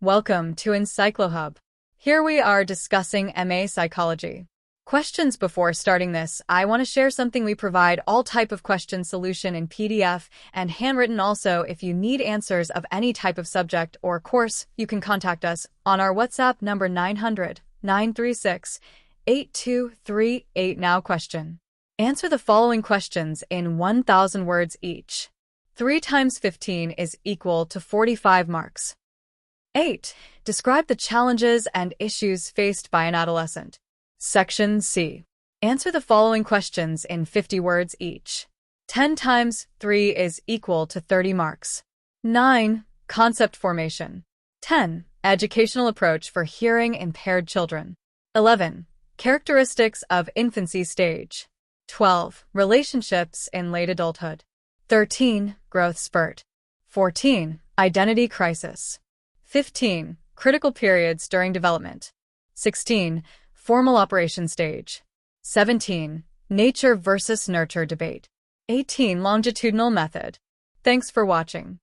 Welcome to EncycloHub. Here we are discussing MA Psychology. Questions. Before starting this, I want to share something. We provide all type of question solution in PDF and handwritten. Also, if you need answers of any type of subject or course, you can contact us on our WhatsApp number 900-936-8238. Now question. Answer the following questions in 1,000 words each. 3 times 15 is equal to 45 marks. 8. Describe the challenges and issues faced by an adolescent. Section C. Answer the following questions in 50 words each. 10 times 3 is equal to 30 marks. 9. Concept formation. 10. Educational approach for hearing impaired children. 11. Characteristics of infancy stage. 12. Relationships in late adulthood. 13. Growth spurt. 14. Identity crisis. 15. Critical periods during development. 16. Formal operation stage. 17. Nature versus nurture debate. 18. Longitudinal method. Thanks for watching.